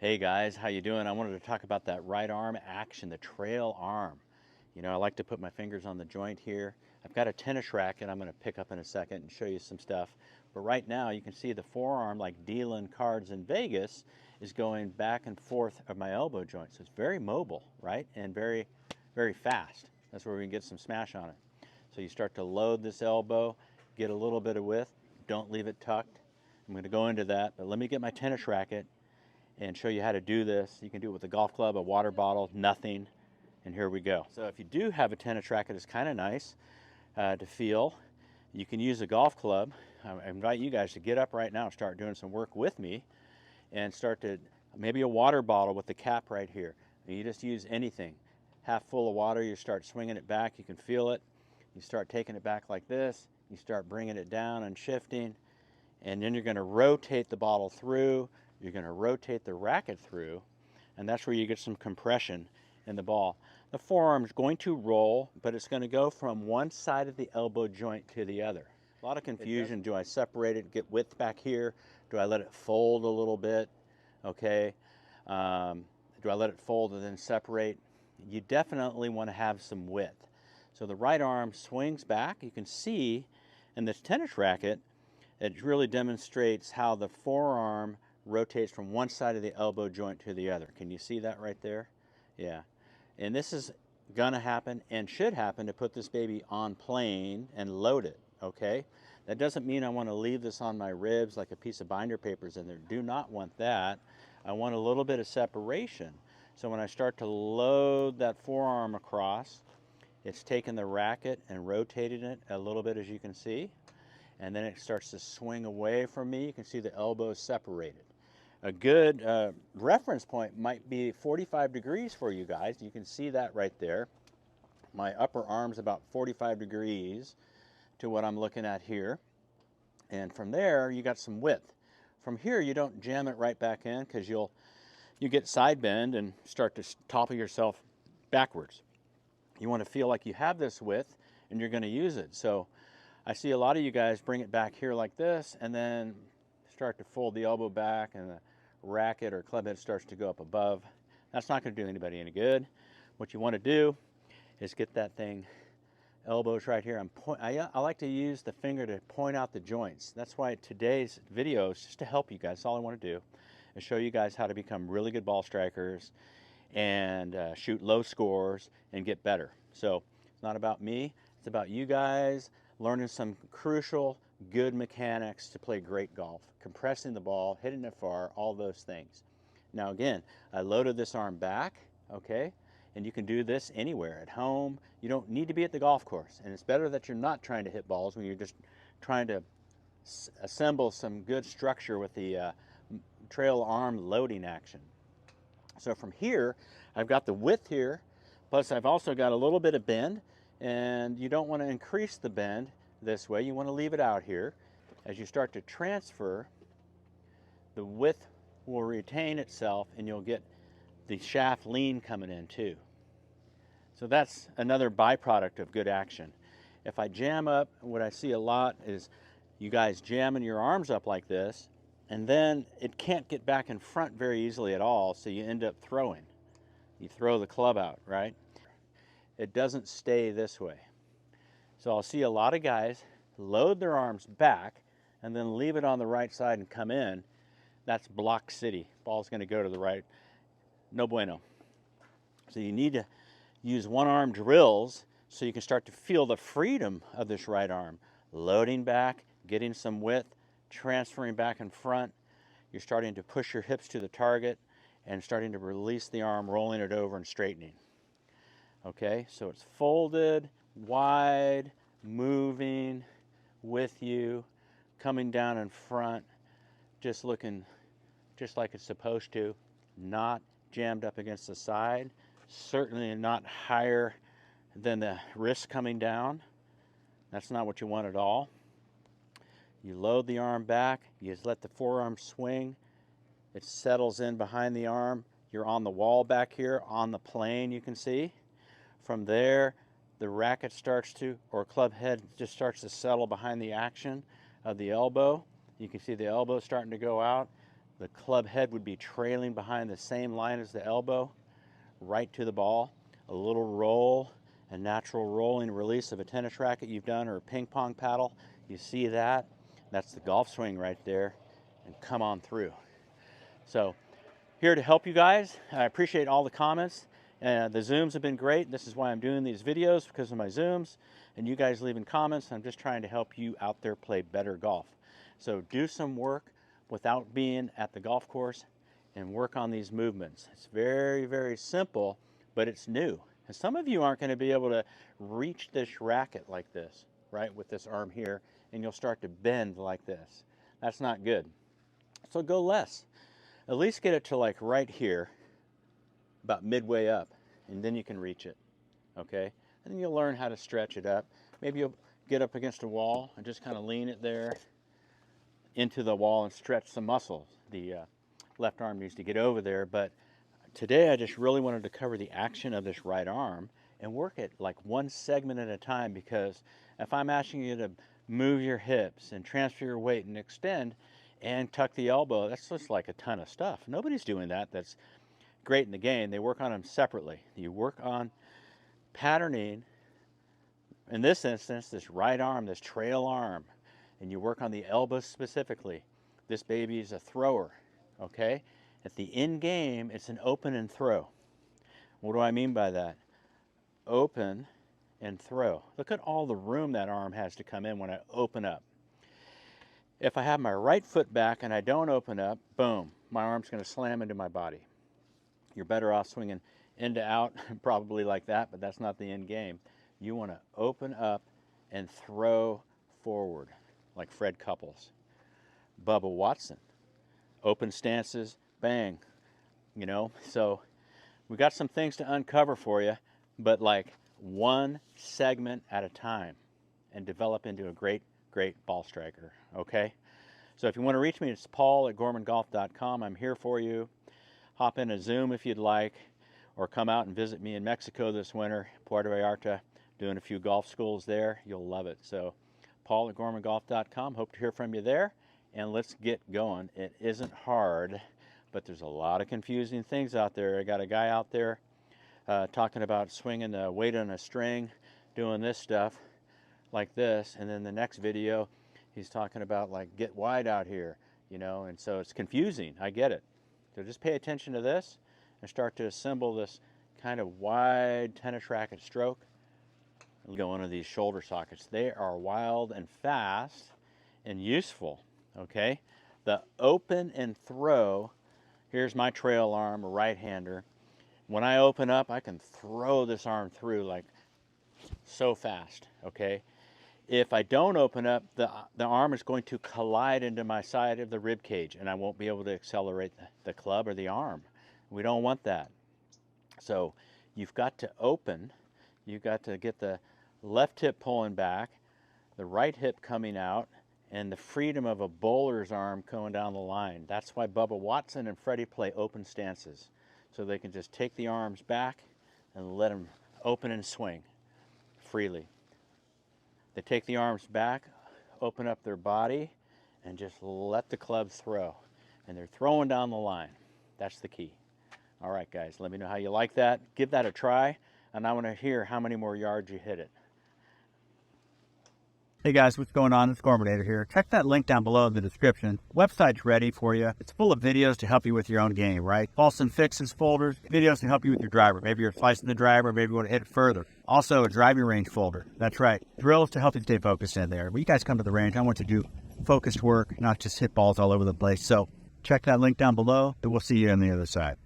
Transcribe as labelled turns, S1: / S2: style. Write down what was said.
S1: Hey guys, how you doing? I wanted to talk about that right arm action, the trail arm. I like to put my fingers on the joint here. I've got a tennis racket I'm going to pick up in a second and show you some stuff. But right now you can see the forearm, like dealing cards in Vegas, is going back and forth of my elbow joint. So it's very mobile, right? And very, very fast. That's where we can get some smash on it. So you start to load this elbow, get a little bit of width. Don't leave it tucked. I'm going to go into that, but let me get my tennis racket and show you how to do this. You can do it with a golf club, a water bottle, nothing, and here we go. So if you do have a tennis racket, it's kind of nice to feel. You can use a golf club. I invite you guys to get up right now and start doing some work with me and start to, maybe a water bottle with the cap right here. And you just use anything. Half full of water, you start swinging it back, you can feel it. You start taking it back like this, you start bringing it down and shifting, and then you're going to rotate the bottle through. You're going to rotate the racket through, and that's where you get some compression in the ball. The forearm is going to roll, but it's going to go from one side of the elbow joint to the other. A lot of confusion. Do I separate it, get width back here? Do I let it fold a little bit? Okay. Do I let it fold and then separate? You definitely want to have some width. So the right arm swings back. You can see in this tennis racket, it really demonstrates how the forearm rotates from one side of the elbow joint to the other. Can you see that right there? Yeah. And this is gonna happen and should happen to put this baby on plane and load it, okay? That doesn't mean I want to leave this on my ribs like a piece of binder papers in there. Do not want that. I want a little bit of separation. So when I start to load that forearm across, it's taking the racket and rotating it a little bit, as you can see. And then it starts to swing away from me. You can see the elbows separated. A good reference point might be 45 degrees for you guys. You can see that right there. My upper arm's about 45 degrees to what I'm looking at here. And from there, you got some width. From here, you don't jam it right back in because you get side bend and start to topple yourself backwards. You want to feel like you have this width and you're going to use it. So I see a lot of you guys bring it back here like this and then start to fold the elbow back and the racket or club head starts to go up above. That's not going to do anybody any good. What you want to do is get that thing, elbows right here. I like to use the finger to point out the joints. That's why today's video is just to help you guys. That's all I want to do is show you guys how to become really good ball strikers and shoot low scores and get better. So it's not about me. It's about you guys learning some crucial, good mechanics to play great golf. Compressing the ball, hitting it far, all those things. Now again, I loaded this arm back, okay? And you can do this anywhere, at home. You don't need to be at the golf course. And it's better that you're not trying to hit balls when you're just trying to assemble some good structure with the trail arm loading action. So from here, I've got the width here, plus I've also got a little bit of bend, and you don't want to increase the bend this way. You want to leave it out here. As you start to transfer, the width will retain itself and you'll get the shaft lean coming in too. So that's another byproduct of good action. If I jam up, what I see a lot is you guys jamming your arms up like this, and then it can't get back in front very easily at all, so you end up throwing. You throw the club out, right? It doesn't stay this way. So I'll see a lot of guys load their arms back and then leave it on the right side and come in. That's block city. Ball's going to go to the right. No bueno. So you need to use one arm drills so you can start to feel the freedom of this right arm. Loading back, getting some width, transferring back in front. You're starting to push your hips to the target and starting to release the arm, rolling it over and straightening. Okay, so it's folded, wide, moving with you, coming down in front, just looking just like it's supposed to, not jammed up against the side, certainly not higher than the wrist coming down. That's not what you want at all. You load the arm back, you just let the forearm swing, it settles in behind the arm. You're on the wall back here, on the plane, you can see. From there, the racket starts to, or club head just starts to settle behind the action of the elbow. You can see the elbow starting to go out. The club head would be trailing behind the same line as the elbow, right to the ball. A little roll, a natural rolling release of a tennis racket you've done, or a ping pong paddle. You see that? That's the golf swing right there, and come on through. So here to help you guys. I appreciate all the comments. The Zooms have been great. This is why I'm doing these videos, because of my Zooms and you guys leaving comments. I'm just trying to help you out there play better golf. So do some work without being at the golf course and work on these movements. It's very, very simple, but it's new. And some of you aren't going to be able to reach this racket like this, right, with this arm here, and you'll start to bend like this. That's not good. So go less. At least get it to like right here, about midway up, and then you can reach it, okay? And then you'll learn how to stretch it up. Maybe you'll get up against a wall and just kind of lean it there into the wall and stretch some muscles. The left arm needs to get over there, but today I just really wanted to cover the action of this right arm and work it like one segment at a time, because if I'm asking you to move your hips and transfer your weight and extend and tuck the elbow, that's just like a ton of stuff. Nobody's doing that. That's great in the game. They work on them separately. You work on patterning, in this instance, this right arm, this trail arm, and you work on the elbows specifically. This baby is a thrower, okay? At the end game, it's an open and throw. What do I mean by that? Open and throw. Look at all the room that arm has to come in when I open up. If I have my right foot back and I don't open up, boom, my arm's going to slam into my body. You're better off swinging in to out, probably like that, but that's not the end game. You want to open up and throw forward, like Fred Couples. Bubba Watson, open stances, bang, you know. So we got some things to uncover for you, but like one segment at a time, and develop into a great ball striker, okay? So if you want to reach me, it's paul@gormangolf.com. I'm here for you. Hop in a Zoom if you'd like, or come out and visit me in Mexico this winter, Puerto Vallarta, doing a few golf schools there. You'll love it. So paul@gormangolf.com. Hope to hear from you there, and let's get going. It isn't hard, but there's a lot of confusing things out there. I got a guy out there talking about swinging the weight on a string, doing this stuff like this, and then the next video he's talking about like get wide out here, you know, and so it's confusing. I get it. So just pay attention to this and start to assemble this kind of wide tennis racket stroke. And go into these shoulder sockets. They are wild and fast and useful, okay? The open and throw, here's my trail arm, a right-hander. When I open up, I can throw this arm through like so fast, okay? If I don't open up, the arm is going to collide into my side of the rib cage, and I won't be able to accelerate the club or the arm. We don't want that. So you've got to open. You've got to get the left hip pulling back, the right hip coming out, and the freedom of a bowler's arm going down the line. That's why Bubba Watson and Freddie play open stances, so they can just take the arms back and let them open and swing freely. They take the arms back, open up their body, and just let the club throw. And they're throwing down the line. That's the key. All right, guys, let me know how you like that. Give that a try, and I want to hear how many more yards you hit it.
S2: Hey guys, what's going on? It's Gormanator here. Check that link down below in the description. Website's ready for you. It's full of videos to help you with your own game, right? False and fixes folders, videos to help you with your driver. Maybe you're slicing the driver, maybe you want to hit it further. Also, a driving range folder. That's right. Drills to help you stay focused in there. When you guys come to the range, I want you to do focused work, not just hit balls all over the place. So check that link down below, and we'll see you on the other side.